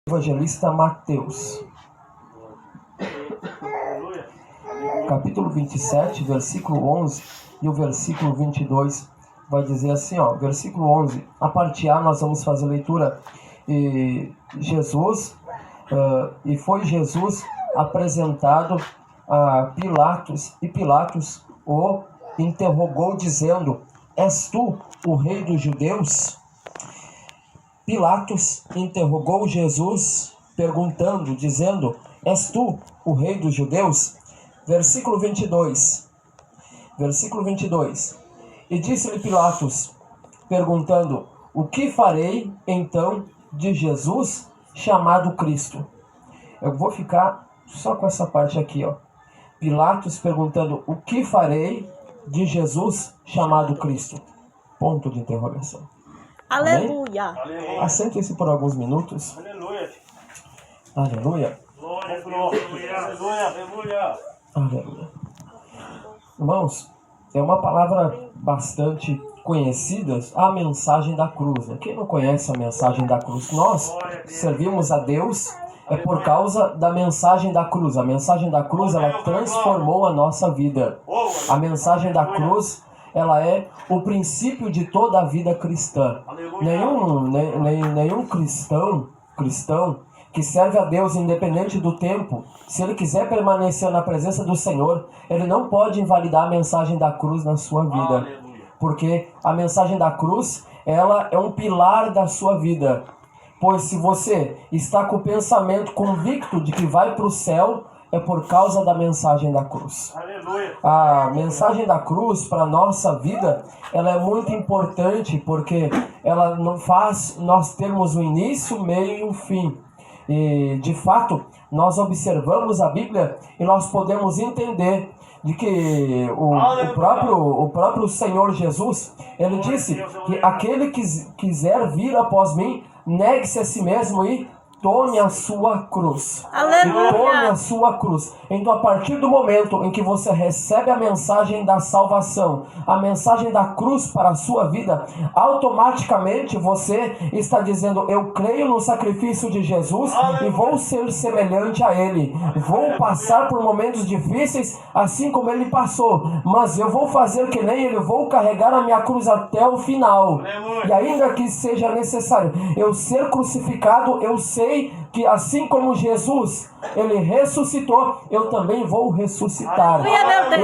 Evangelista Mateus, capítulo 27, versículo 11 e o versículo 22 vai dizer assim, versículo 11, a parte A nós vamos fazer leitura. E foi Jesus apresentado a Pilatos, e Pilatos o interrogou dizendo: és tu o rei dos judeus? Pilatos interrogou Jesus, perguntando, dizendo: és tu o rei dos judeus? Versículo 22. E disse-lhe Pilatos, perguntando: o que farei então de Jesus chamado Cristo? Eu vou ficar só com essa parte aqui, Pilatos perguntando: o que farei de Jesus chamado Cristo? Ponto de interrogação. Aleluia. Amém? Assente-se por alguns minutos. Aleluia. Aleluia. Glória, glória, aleluia. Aleluia. Irmãos, é uma palavra bastante conhecida, a mensagem da cruz. Quem não conhece a mensagem da cruz? Nós servimos a Deus por causa da mensagem da cruz. A mensagem da cruz, ela transformou a nossa vida. A mensagem da cruz, ela é o princípio de toda a vida cristã. Nenhum cristão que serve a Deus independente do tempo, se ele quiser permanecer na presença do Senhor, ele não pode invalidar a mensagem da cruz na sua vida. Porque a mensagem da cruz, ela é um pilar da sua vida. Pois se você está com o pensamento convicto de que vai para o céu, é por causa da mensagem da cruz. A mensagem da cruz para a nossa vida, ela é muito importante, porque ela não faz nós termos um início, meio e um fim. E de fato, nós observamos a Bíblia e nós podemos entender de que o próprio Senhor Jesus, ele disse que aquele que quiser vir após mim, negue-se a si mesmo e tome a sua cruz. Aleluia. E tome a sua cruz. Então, a partir do momento em que você recebe a mensagem da salvação, a mensagem da cruz para a sua vida, automaticamente você está dizendo: eu creio no sacrifício de Jesus e vou ser semelhante a Ele. Vou passar por momentos difíceis assim como Ele passou, mas eu vou fazer que nem Ele, vou carregar a minha cruz até o final. E ainda que seja necessário eu ser crucificado, eu sei que assim como Jesus, ele ressuscitou, eu também vou ressuscitar.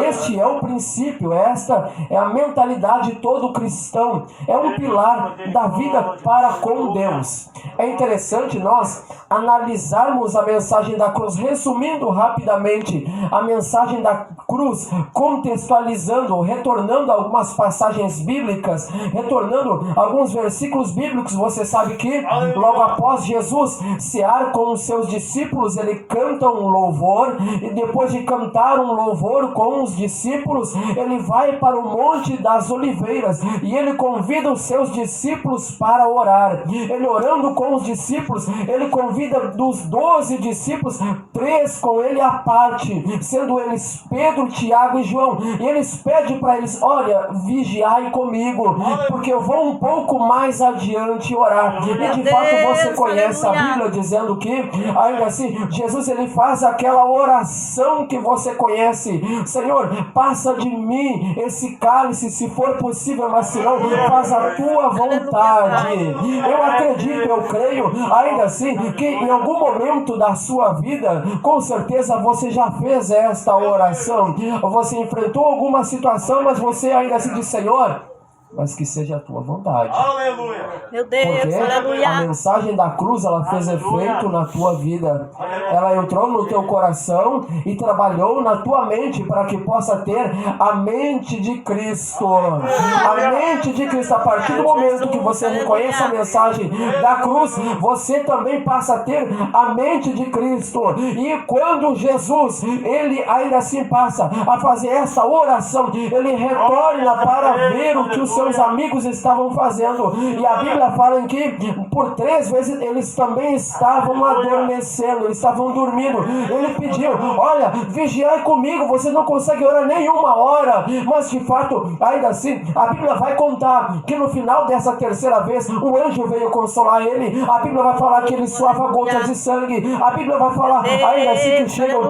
Este é o princípio, esta é a mentalidade de todo cristão. É um pilar da vida para com Deus. É interessante nós analisarmos a mensagem da cruz, resumindo rapidamente a mensagem da cruz, contextualizando, retornando algumas passagens bíblicas, retornando alguns versículos bíblicos. Você sabe que logo após Jesus cear com os seus discípulos, ele canta um louvor, e depois de cantar um louvor com os discípulos, ele vai para o Monte das Oliveiras e ele convida os seus discípulos para orar. Ele orando com os discípulos, ele convida dos 12 discípulos, 3 com ele à parte, sendo eles Pedro, Tiago e João, e eles pedem para eles: olha, vigiai comigo, porque eu vou um pouco mais adiante orar. E de fato você conhece a Bíblia dizendo que, ainda assim, Jesus ele faz aquela oração que você conhece: Senhor, passa de mim esse cálice, se for possível, mas se não, faz a tua vontade. Eu acredito, eu creio, ainda assim, que em algum momento da sua vida, com certeza você já fez esta oração. Você enfrentou alguma situação, mas você ainda assim diz: Senhor, mas que seja a tua vontade. Aleluia. Meu Deus, porque aleluia. a mensagem da cruz, ela fez efeito na tua vida. Ela entrou no teu coração e trabalhou na tua mente para que possa ter a mente de Cristo. A mente de Cristo. A partir do momento que você reconhece a mensagem da cruz, você também passa a ter a mente de Cristo. E quando Jesus, ele ainda assim passa a fazer essa oração, ele retorna para ver o que o seu seus amigos estavam fazendo. E a Bíblia fala em que por 3 vezes eles também estavam adormecendo, eles estavam dormindo. Ele pediu: olha, vigiai comigo, você não consegue orar nem 1 hora. Mas de fato, ainda assim, a Bíblia vai contar que no final dessa terceira vez, o anjo veio consolar ele. A Bíblia vai falar que ele suava gotas de sangue. A Bíblia vai falar ainda assim que chegam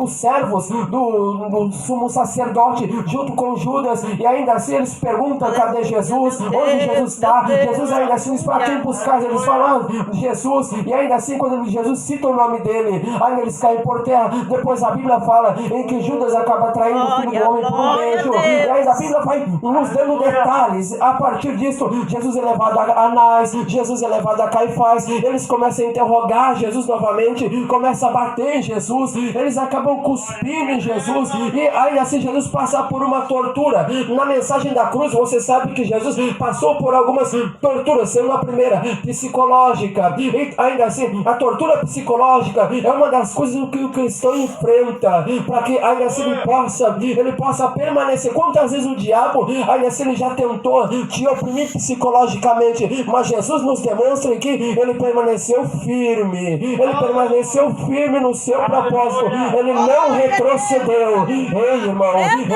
os servos do sumo sacerdote junto com Judas, e ainda assim eles perguntam: cadê Jesus? Onde Jesus está? Jesus ainda assim diz: para quem buscar? Eles falam: Jesus. E ainda assim, quando Jesus cita o nome dele, ainda eles caem por terra. Depois a Bíblia fala em que Judas acaba traindo o Filho do Homem por um beijo. E ainda a Bíblia vai nos dando detalhes. A partir disso, Jesus é levado a Anás, Jesus é levado a Caifás. Eles começam a interrogar Jesus novamente, começam a bater em Jesus, eles acabam cuspindo em Jesus, e ainda assim Jesus passa por uma tortura. Na mensagem da cruz, você sabe que Jesus passou por algumas torturas, sendo a primeira psicológica, e ainda assim a tortura psicológica é uma das coisas que o cristão enfrenta, para que ainda assim ele possa permanecer. Quantas vezes o diabo ainda assim ele já tentou te oprimir psicologicamente, mas Jesus nos demonstra que ele permaneceu firme, ele permaneceu firme no seu propósito, ele não retrocedeu. Ei, irmão, em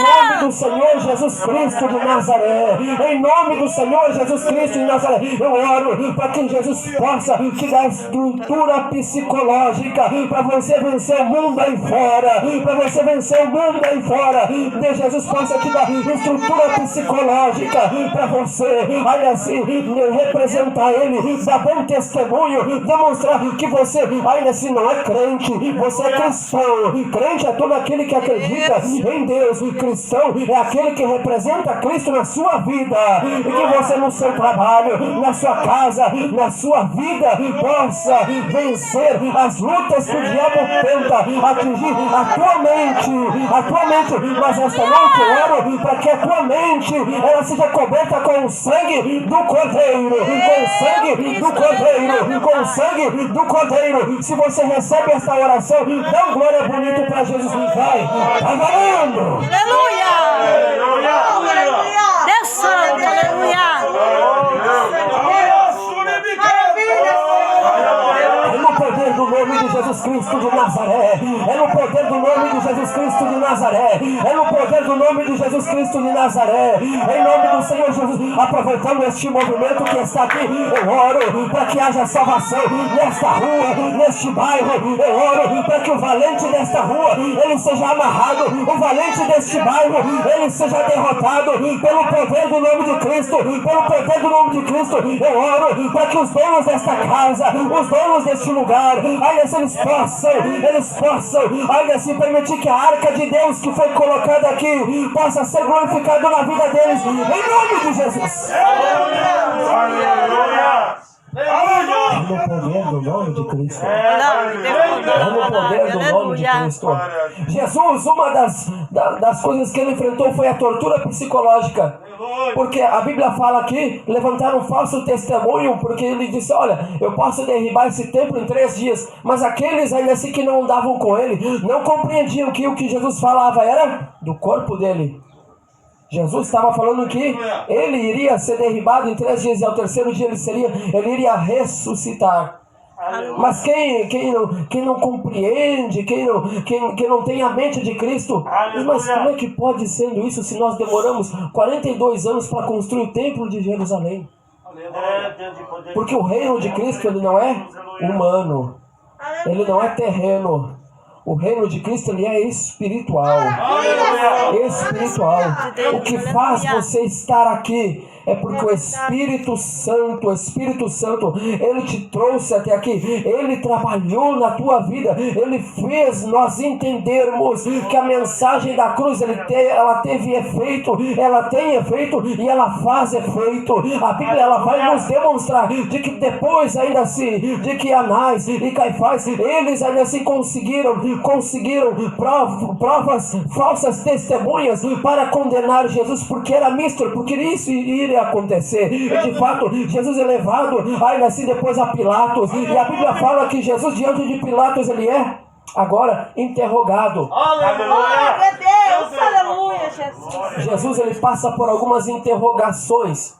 nome do Senhor Jesus Cristo de Nazaré, em nome do Senhor Jesus Cristo de Nazaré, eu oro para que Jesus possa te dar estrutura psicológica para você vencer o mundo aí fora, para você vencer o mundo aí fora. Que Jesus possa te dar estrutura psicológica para você, aí assim, representar Ele, dar bom testemunho, demonstrar que você ainda assim não é crente, você é cristão. Crente é todo aquele que acredita em Deus. Cristão é aquele que representa Cristo na sua vida, e que você no seu trabalho, na sua casa, na sua vida, possa vencer as lutas que o diabo tenta atingir a tua mente. Mas esta noite eu oro para que a tua mente ela seja coberta com o sangue do Cordeiro, com o sangue do Cordeiro. Se você recebe esta oração, dá um glória bonito para Jesus. Vai, tá valendo! Aleluia! Deus santo, É no poder do nome de Jesus Cristo de Nazaré. É no poder do nome de Jesus Cristo de Nazaré. É no poder do nome de Jesus Cristo de Nazaré. Em nome do Senhor Jesus, aproveitando este movimento que está aqui, eu oro para que haja salvação nesta rua, neste bairro. Eu oro para que o valente desta rua, ele seja amarrado. O valente deste bairro, ele seja derrotado pelo poder do nome de Cristo. Pelo poder do nome de Cristo, eu oro para que os donos desta casa, os donos deste lugar, ainda assim eles possam ainda assim permitir que a arca de Deus que foi colocada aqui possa ser glorificada na vida deles, em nome de Jesus. No poder do nome de Cristo. No poder do nome de Cristo. Jesus, uma das coisas que ele enfrentou foi a tortura psicológica. Porque a Bíblia fala aqui, levantaram um falso testemunho, porque ele disse: olha, eu posso derribar esse templo em 3 dias. Mas aqueles ainda assim que não andavam com ele, não compreendiam que o que Jesus falava era do corpo dele. Jesus estava falando que ele iria ser derribado em 3 dias, e ao 3º dia ele iria ressuscitar. Mas quem não compreende, quem não tem a mente de Cristo, mas como é que pode sendo isso se nós demoramos 42 anos para construir o templo de Jerusalém? Porque o reino de Cristo ele não é humano, ele não é terreno. O reino de Cristo ele é espiritual. O que faz você estar aqui é porque o Espírito Santo, ele te trouxe até aqui, ele trabalhou na tua vida, ele fez nós entendermos que a mensagem da cruz ela teve efeito, ela tem efeito e ela faz efeito. A Bíblia ela vai nos demonstrar de que depois ainda assim, de que Anás e Caifás, eles ainda assim conseguiram provas falsas, testemunhas para condenar Jesus, porque era misto, porque isso iria acontecer. E de fato, Jesus é levado ainda assim depois a Pilatos, e a Bíblia fala que Jesus diante de Pilatos ele é agora interrogado. Aleluia! Deus, aleluia, Jesus. Jesus ele passa por algumas interrogações.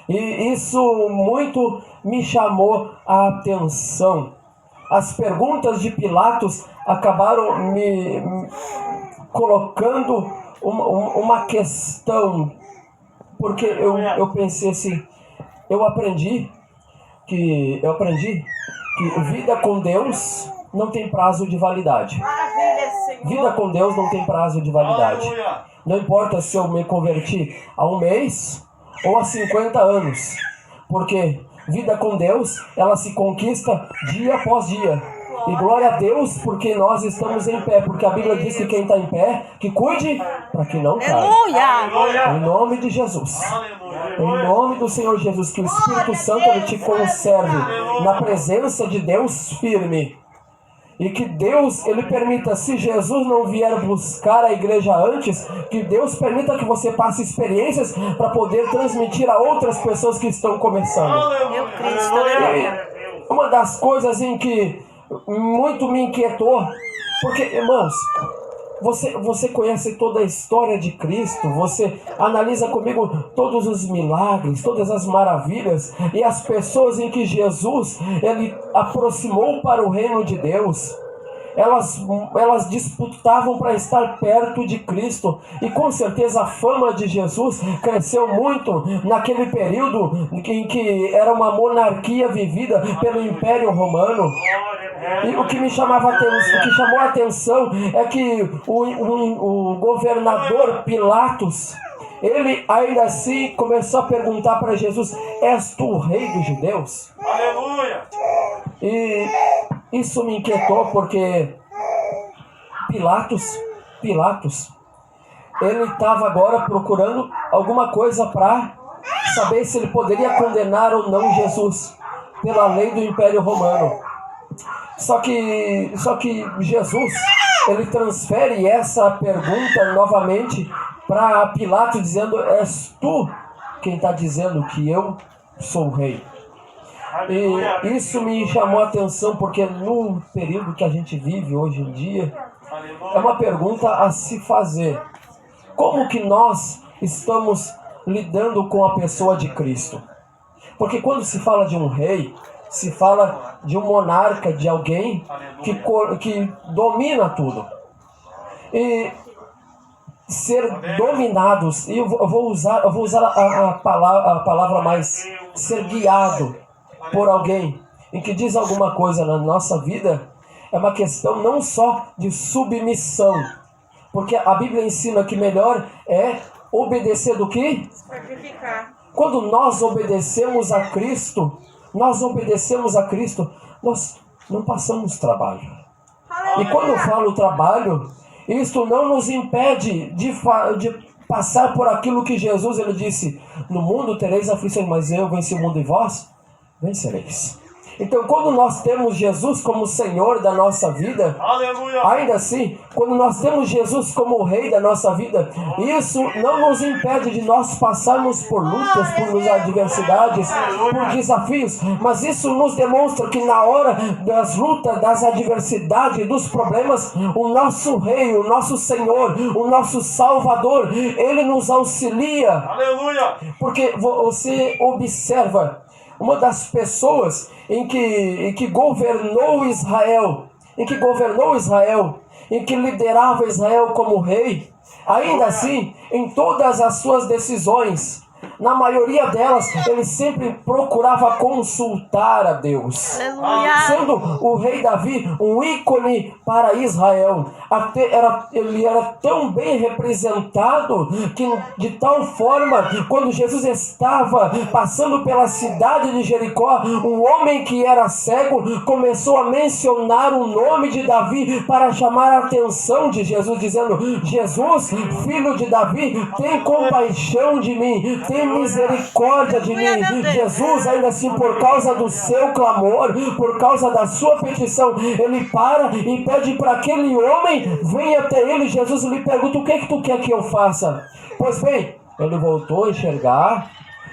E isso muito me chamou a atenção. As perguntas de Pilatos acabaram me colocando uma questão. Porque eu pensei assim, eu aprendi que vida com Deus não tem prazo de validade. Vida com Deus não tem prazo de validade. Não importa se eu me converti há 1 mês ou há 50 anos. Porque vida com Deus, ela se conquista dia após dia. E glória a Deus porque nós estamos em pé. Porque a Bíblia diz que quem está em pé, que cuide para que não caia. Aleluia! Em nome de Jesus. Em nome do Senhor Jesus, que o Espírito Santo ele te conserve na presença de Deus firme. E que Deus, ele permita, se Jesus não vier buscar a igreja antes, que Deus permita que você passe experiências para poder transmitir a outras pessoas que estão começando. Meu Cristo, E uma das coisas em que muito me inquietou, porque, irmãos, você conhece toda a história de Cristo, você analisa comigo todos os milagres, todas as maravilhas e as pessoas em que Jesus ele aproximou para o reino de Deus. Elas disputavam para estar perto de Cristo. E com certeza a fama de Jesus cresceu muito naquele período em que era uma monarquia vivida pelo Império Romano. E o que chamou a atenção é que o governador Pilatos, ele ainda assim começou a perguntar para Jesus: és tu o rei dos judeus? Aleluia! E isso me inquietou porque Pilatos, ele estava agora procurando alguma coisa para saber se ele poderia condenar ou não Jesus pela lei do Império Romano. Só que Jesus, ele transfere essa pergunta novamente para Pilatos, dizendo: és tu quem está dizendo que eu sou o rei? E isso me chamou a atenção porque no período que a gente vive hoje em dia, é uma pergunta a se fazer. Como que nós estamos lidando com a pessoa de Cristo? Porque quando se fala de um rei, se fala de um monarca, de alguém que domina tudo. E ser dominados, e eu vou usar a palavra mais, ser guiado por alguém em que diz alguma coisa na nossa vida, é uma questão não só de submissão, porque a Bíblia ensina que melhor é obedecer do que? Sacrificar. Quando nós obedecemos a Cristo, nós não passamos trabalho. E quando eu falo trabalho, isto não nos impede de passar por aquilo que Jesus ele disse: no mundo tereis aflições, mas eu venci o mundo e vós vencereis. Então, quando nós temos Jesus como Senhor da nossa vida, Aleluia! ainda assim, quando nós temos Jesus como o Rei da nossa vida, isso não nos impede de nós passarmos por lutas, por adversidades, por desafios, mas isso nos demonstra que na hora das lutas, das adversidades, dos problemas, o nosso Rei, o nosso Senhor, o nosso Salvador, Ele nos auxilia. Aleluia! Porque você observa, uma das pessoas em que governou Israel, em que liderava Israel como rei, ainda assim, em todas as suas decisões, na maioria delas, ele sempre procurava consultar a Deus. Aleluia. Sendo o rei Davi um ícone para Israel, ele era tão bem representado que de tal forma, quando Jesus estava passando pela cidade de Jericó, um homem que era cego começou a mencionar o nome de Davi para chamar a atenção de Jesus, dizendo: Jesus, filho de Davi, tem compaixão de mim, tem misericórdia de mim. Jesus, ainda assim, por causa do seu clamor, por causa da sua petição, ele para e pede para aquele homem venha até ele. Jesus lhe pergunta: o que é que tu quer que eu faça? Pois bem, ele voltou a enxergar.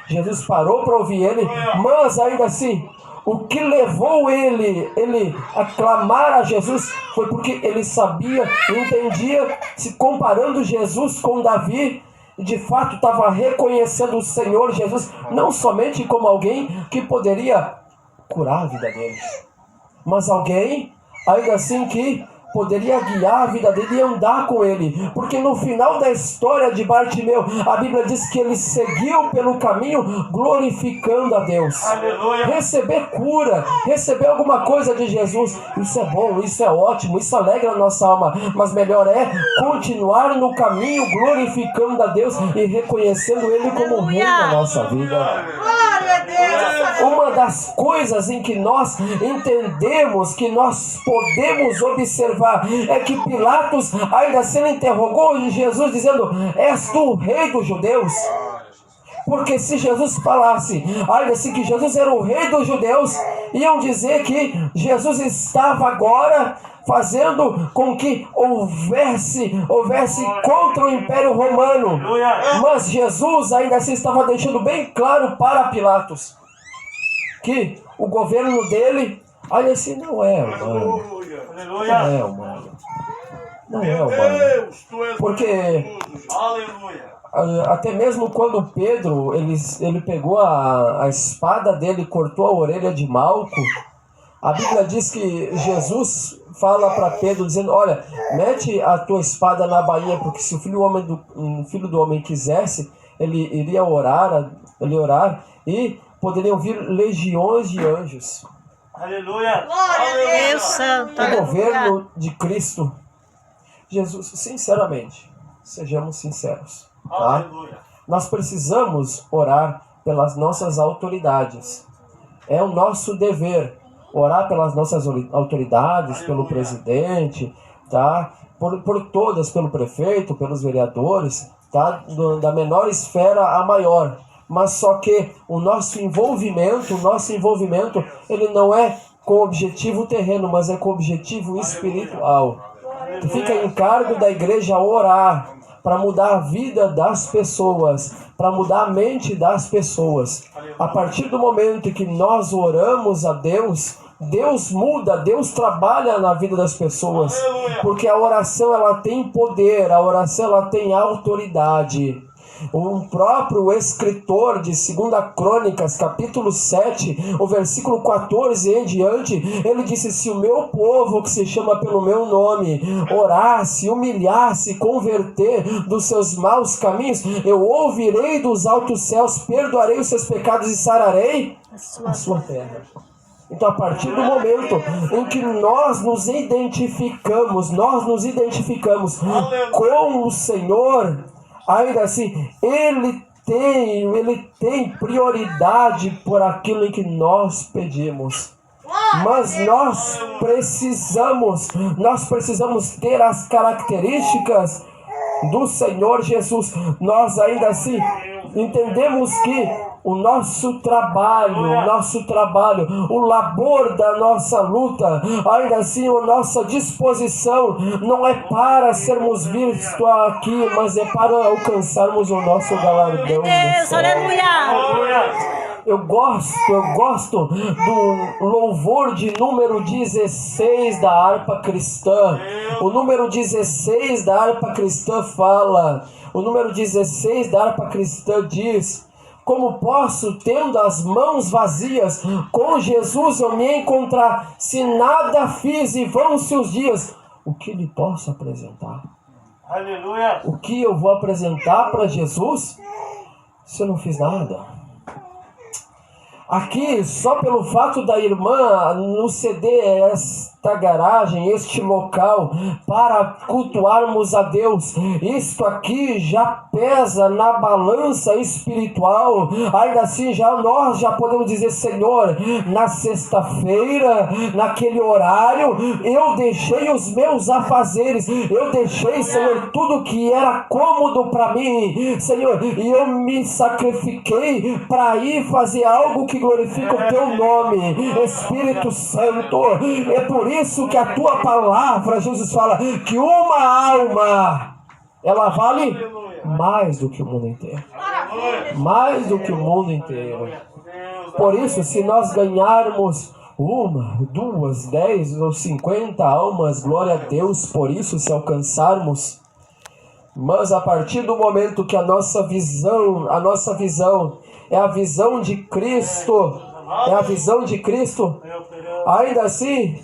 Jesus parou para ouvir ele, mas ainda assim, o que levou ele a clamar a Jesus foi porque ele sabia, entendia, se comparando Jesus com Davi, de fato estava reconhecendo o Senhor Jesus não somente como alguém que poderia curar a vida dele, mas alguém ainda assim que poderia guiar a vida dele e andar com ele, porque no final da história de Bartimeu, a Bíblia diz que ele seguiu pelo caminho glorificando a Deus. Aleluia. Receber cura, receber alguma coisa de Jesus, isso é bom, isso é ótimo, isso alegra a nossa alma, mas melhor é continuar no caminho glorificando a Deus e reconhecendo Ele como o Rei da nossa vida. Glória a Deus. Uma das coisas em que nós entendemos, que nós podemos observar, é que Pilatos ainda assim interrogou Jesus dizendo: és tu o rei dos judeus? Porque se Jesus falasse ainda assim que Jesus era o rei dos judeus, iam dizer que Jesus estava agora fazendo com que houvesse contra o Império Romano. Mas Jesus ainda assim estava deixando bem claro para Pilatos que o governo dele ainda assim não é humano. Não é humano. Não é humano. Porque até mesmo quando Pedro ele pegou a espada dele e cortou a orelha de Malco, a Bíblia diz que Jesus fala para Pedro dizendo: olha, mete a tua espada na bainha, porque se o filho do homem quisesse, ele iria orar e poderiam vir legiões de anjos. Aleluia. Glória a Deus, Santo. O governo de Cristo, Jesus, sinceramente, sejamos sinceros, tá? Aleluia. Nós precisamos orar pelas nossas autoridades. É o nosso dever orar pelas nossas autoridades, pelo presidente, tá? Por todas, pelo prefeito, pelos vereadores, tá? Da menor esfera à maior. Mas só que o nosso envolvimento, ele não é com objetivo terreno, mas é com objetivo espiritual. Fica em cargo da igreja orar para mudar a vida das pessoas, para mudar a mente das pessoas. A partir do momento que nós oramos a Deus, Deus muda, Deus trabalha na vida das pessoas, porque a oração ela tem poder, a oração ela tem autoridade. O próprio escritor de 2 Crônicas, capítulo 7, o versículo 14 em diante, ele disse: se o meu povo, que se chama pelo meu nome, orasse, humilhasse, converter dos seus maus caminhos, eu ouvirei dos altos céus, perdoarei os seus pecados e sararei a sua terra. Então, a partir do momento em que nós nos identificamos com o Senhor, ainda assim, Ele tem prioridade por aquilo em que nós pedimos. Mas nós precisamos ter as características do Senhor Jesus. Nós ainda assim entendemos que o nosso trabalho, o labor da nossa luta, ainda assim a nossa disposição não é para sermos vistos aqui, mas é para alcançarmos o nosso galardão no céu. Eu gosto do louvor de número 16 da harpa cristã. O número 16 da harpa cristã fala, o número 16 da harpa cristã diz: como posso, tendo as mãos vazias, com Jesus eu me encontrar? Se nada fiz e vão-se os dias, o que lhe posso apresentar? Aleluia. O que eu vou apresentar para Jesus se eu não fiz nada? Aqui, só pelo fato da irmã nos ceder esta garagem, este local, para cultuarmos a Deus, isto aqui já pesa na balança espiritual. Ainda assim, nós já podemos dizer: Senhor, na sexta-feira, naquele horário, eu deixei os meus afazeres, eu deixei, Senhor, tudo que era cômodo para mim, Senhor, e eu me sacrifiquei para ir fazer algo que glorifica o teu nome, Espírito Santo. É por isso que a tua palavra, Jesus fala que uma alma, ela vale mais do que o mundo inteiro. Mais do que o mundo inteiro. Por isso, se nós ganharmos 1, 2, 10 ou 50 almas, glória a Deus por isso, se alcançarmos. Mas a partir do momento que a nossa visão é a visão de Cristo, ainda assim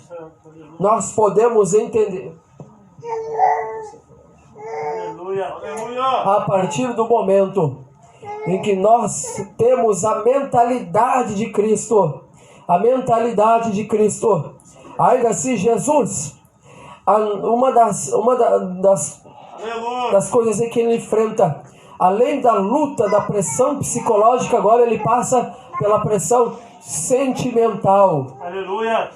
nós podemos entender. Aleluia. Aleluia. A partir do momento em que nós temos a mentalidade de Cristo, ainda assim Jesus, uma das coisas em que ele enfrenta, além da luta, da pressão psicológica, agora ele passa pela pressão sentimental. Aleluia.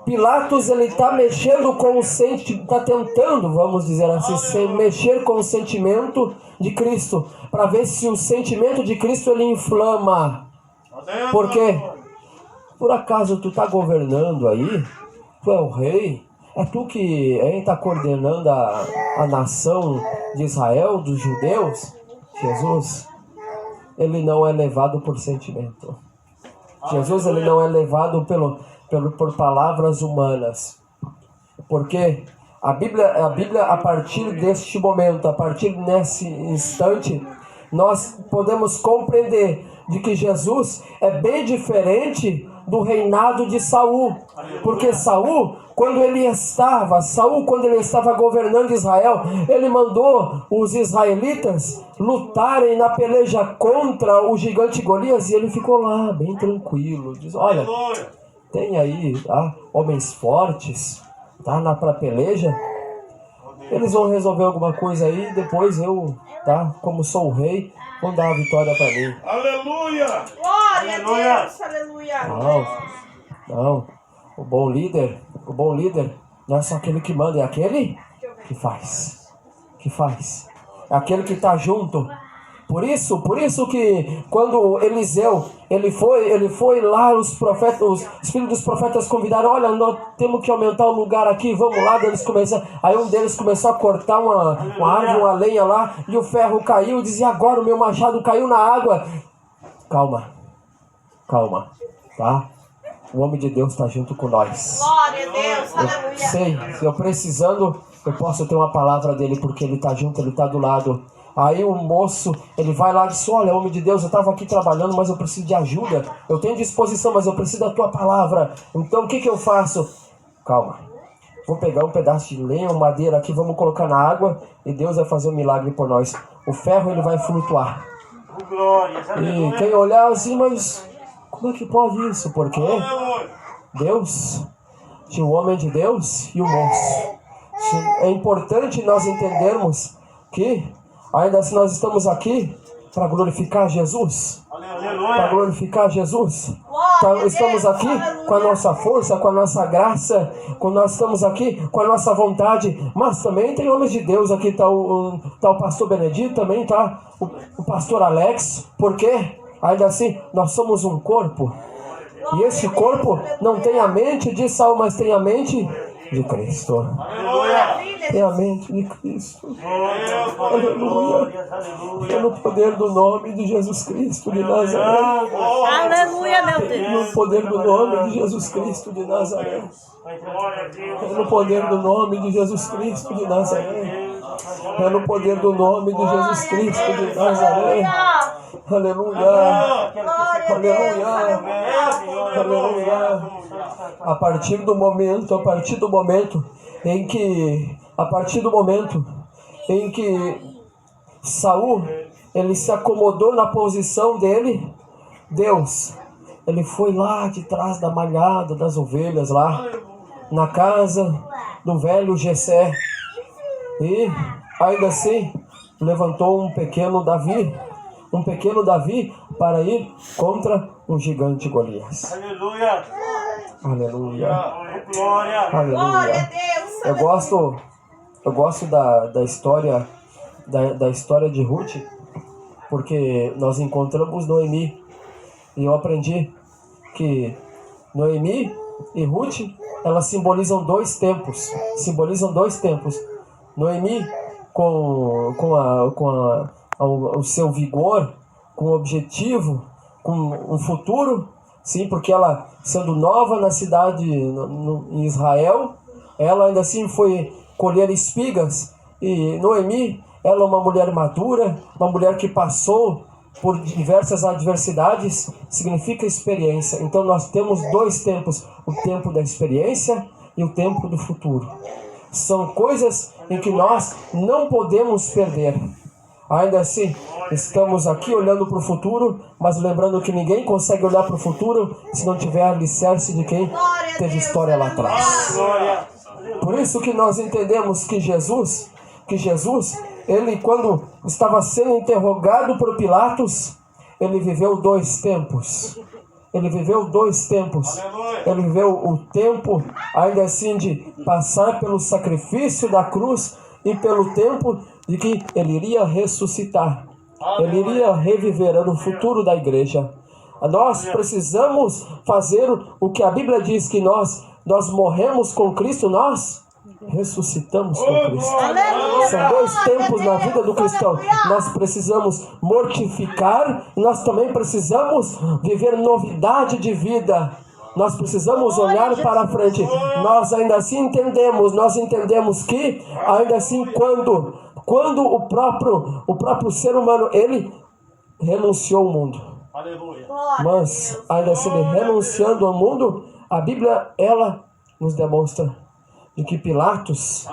Pilatos, ele está mexendo com o sentimento, está tentando, vamos dizer assim, mexer com o sentimento de Cristo, para ver se o sentimento de Cristo ele inflama. Por quê? Por acaso tu está governando aí? Tu é o rei? É tu que está coordenando a nação de Israel, dos judeus? Jesus, ele não é levado por sentimento. Jesus, ele não é levado por palavras humanas. Porque a Bíblia, a partir deste momento, a partir nesse instante, nós podemos compreender de que Jesus é bem diferente do reinado de Saul. Porque Saul, quando ele estava governando Israel, ele mandou os israelitas lutarem na peleja contra o gigante Golias, e ele ficou lá, bem tranquilo. Diz, olha, tem aí, tá, homens fortes, tá, pra peleja. Eles vão resolver alguma coisa aí, depois eu, tá, como sou o rei, vão dar a vitória para mim. Aleluia! Glória a Deus, aleluia. Não. O bom líder não é só aquele que manda, é aquele que faz. É aquele que está junto. Por isso que quando Eliseu, ele foi lá, os filhos dos profetas convidaram, olha, nós temos que aumentar o lugar aqui, vamos lá. Aí um deles começou a cortar uma árvore, uma lenha lá, e o ferro caiu, e dizia, agora o meu machado caiu na água. Calma, tá? O homem de Deus está junto com nós. Glória a Deus, aleluia. Sei, se eu precisando, eu posso ter uma palavra dele, porque ele está junto, ele está do lado. Aí o moço, ele vai lá e diz, olha, homem de Deus, eu estava aqui trabalhando, mas eu preciso de ajuda. Eu tenho disposição, mas eu preciso da tua palavra. Então o que eu faço? Calma. Vou pegar um pedaço de lenha, uma madeira aqui, vamos colocar na água e Deus vai fazer um milagre por nós. O ferro, ele vai flutuar. E quem olhar assim, mas como é que pode isso? Porque Deus tinha o homem de Deus e o moço. É importante nós entendermos que ainda assim nós estamos aqui para glorificar Jesus. Para glorificar Jesus. Estamos aqui com a nossa força, com a nossa graça, quando nós estamos aqui com a nossa vontade, mas também tem homens de Deus aqui, está o pastor Benedito, também está o pastor Alex, porque ainda assim nós somos um corpo, e esse corpo não tem a mente de Saul, mas tem a mente de Cristo. Tem a mente de Cristo. Aleluia. É no poder do nome de Jesus Cristo de Nazaré. Aleluia, meu Deus. É no poder do nome de Jesus Cristo de Nazaré. É no poder do nome de Jesus Cristo de Nazaré. É no poder do nome de Jesus Cristo de Nazaré. Aleluia. Aleluia. A partir do momento em que Saul, ele se acomodou na posição dele, Deus, ele foi lá de trás da malhada das ovelhas, lá na casa do velho Jessé, e ainda assim levantou um pequeno Davi para ir contra um gigante Golias. Aleluia. Aleluia. Glória. Glória a Aleluia. Deus. Eu gosto da história de Ruth, porque nós encontramos Noemi, e eu aprendi que Noemi e Ruth, elas simbolizam dois tempos. Noemi com o seu vigor, com o objetivo, com um futuro, sim, porque ela, sendo nova na cidade, em Israel, ela ainda assim foi colher espigas. E Noemi, ela é uma mulher madura, uma mulher que passou por diversas adversidades, significa experiência. Então nós temos dois tempos, o tempo da experiência e o tempo do futuro. São coisas em que nós não podemos perder. Ainda assim, estamos aqui olhando para o futuro, mas lembrando que ninguém consegue olhar para o futuro se não tiver alicerce de quem teve história lá atrás. Glória. Por isso que nós entendemos que Jesus, ele quando estava sendo interrogado por Pilatos, ele viveu dois tempos. Ele viveu dois tempos. Ele viveu o tempo, ainda assim, de passar pelo sacrifício da cruz e pelo tempo de que ele iria ressuscitar. Ele iria reviver no futuro da igreja. Nós precisamos fazer o que a Bíblia diz, que nós morremos com Cristo, nós ressuscitamos com Cristo. São dois tempos na vida do cristão. Nós precisamos mortificar, nós também precisamos viver novidade de vida. Nós precisamos olhar para frente. Nós ainda assim entendemos que, ainda assim, quando o próprio ser humano, ele renunciou ao mundo. Mas, ainda assim, ele renunciando ao mundo, a Bíblia, ela nos demonstra de que Pilatos,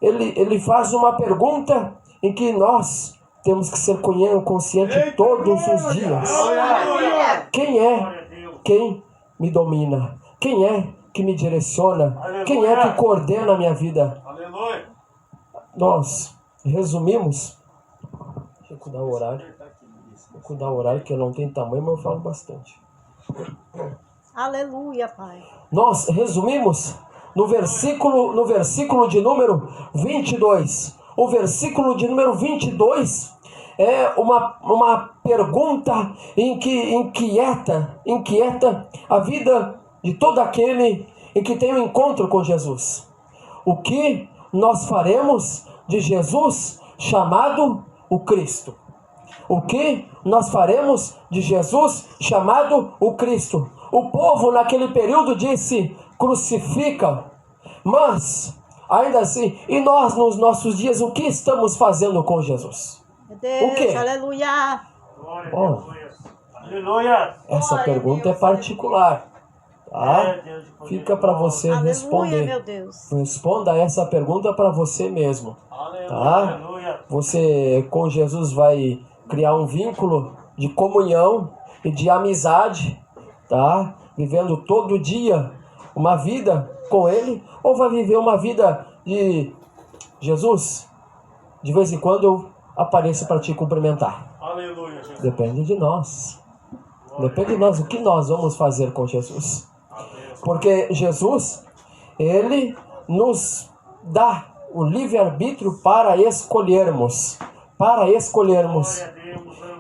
ele faz uma pergunta em que nós temos que ser conscientes todos os dias. Quem é quem me domina? Quem é que me direciona? Quem é que coordena a minha vida? Nós resumimos. Deixa eu cuidar o horário. Vou cuidar o horário, que eu não tenho tamanho, mas eu falo bastante. Aleluia, Pai. Nós resumimos no versículo de número 22. O versículo de número 22 é uma pergunta em que inquieta a vida de todo aquele em que tem um encontro com Jesus. O que nós faremos de Jesus chamado o Cristo? O que nós faremos de Jesus chamado o Cristo? O povo naquele período disse: crucifica. Mas, ainda assim, e nós nos nossos dias, o que estamos fazendo com Jesus? Deus, O quê? aleluia. Oh, Aleluia. essa pergunta é particular, tá? Fica para você Aleluia, responder. meu Deus. Responda essa pergunta para você mesmo, tá? Aleluia. Você com Jesus vai criar um vínculo de comunhão e de amizade, tá? Vivendo todo dia uma vida com Ele, ou vai viver uma vida de Jesus? De vez em quando eu apareço para te cumprimentar. Aleluia, Jesus. Depende de nós. Depende de nós o que nós vamos fazer com Jesus. Porque Jesus, Ele nos dá o livre-arbítrio para escolhermos.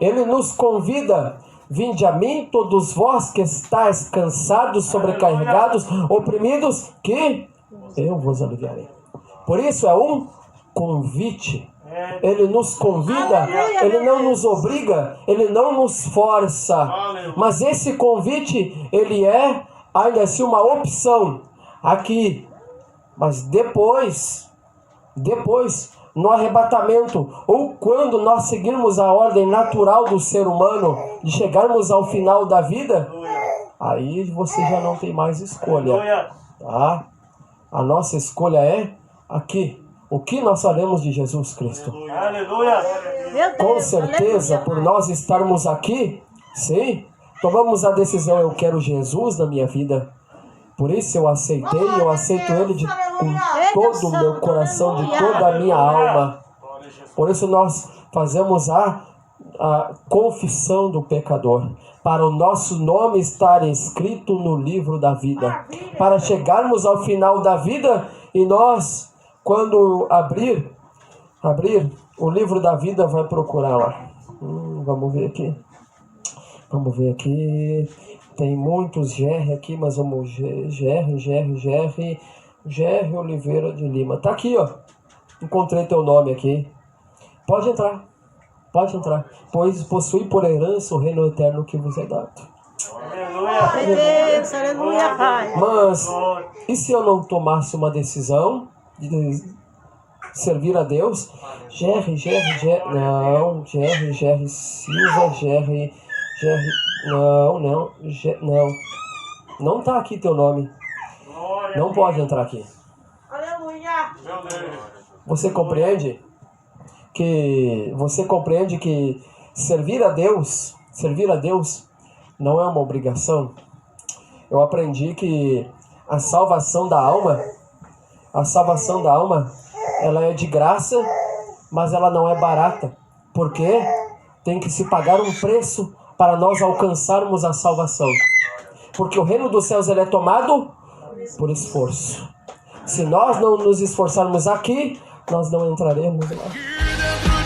Ele nos convida: vinde a mim, todos vós que estáis cansados, sobrecarregados, oprimidos, que eu vos aliviarei. Por isso é um convite. Ele nos convida, Ele não nos obriga, Ele não nos força. Mas esse convite, ele é ainda assim uma opção aqui. Mas depois, no arrebatamento, ou quando nós seguirmos a ordem natural do ser humano, de chegarmos ao final da vida, aí você já não tem mais escolha, tá? A nossa escolha é aqui. O que nós faremos de Jesus Cristo? Aleluia. Meu Deus, Com certeza, aleluia, por Pai. nós estarmos aqui, sim, tomamos a decisão: eu quero Jesus na minha vida. Por isso eu aceitei, eu aceito Ele com todo o meu coração, de toda a minha alma. Por isso nós fazemos a confissão do pecador, para o nosso nome estar escrito no livro da vida, para chegarmos ao final da vida e nós, quando abrir o livro da vida, vai procurar lá. Vamos ver aqui. Tem muitos GR aqui, mas vamos GR Oliveira de Lima. Tá aqui, ó. Encontrei teu nome aqui. Pode entrar. Pois possui por herança o reino eterno que vos é dado. Aleluia. Deus, aleluia, Pai. Mas, e se eu não tomasse uma decisão servir a Deus. Gerry Silva, não tá aqui teu nome, não pode entrar aqui. Aleluia. Meu Deus. Você compreende que servir a Deus não é uma obrigação? Eu aprendi que a salvação da alma, ela é de graça, mas ela não é barata. Porque tem que se pagar um preço para nós alcançarmos a salvação. Porque o reino dos céus ele é tomado por esforço. Se nós não nos esforçarmos aqui, nós não entraremos lá.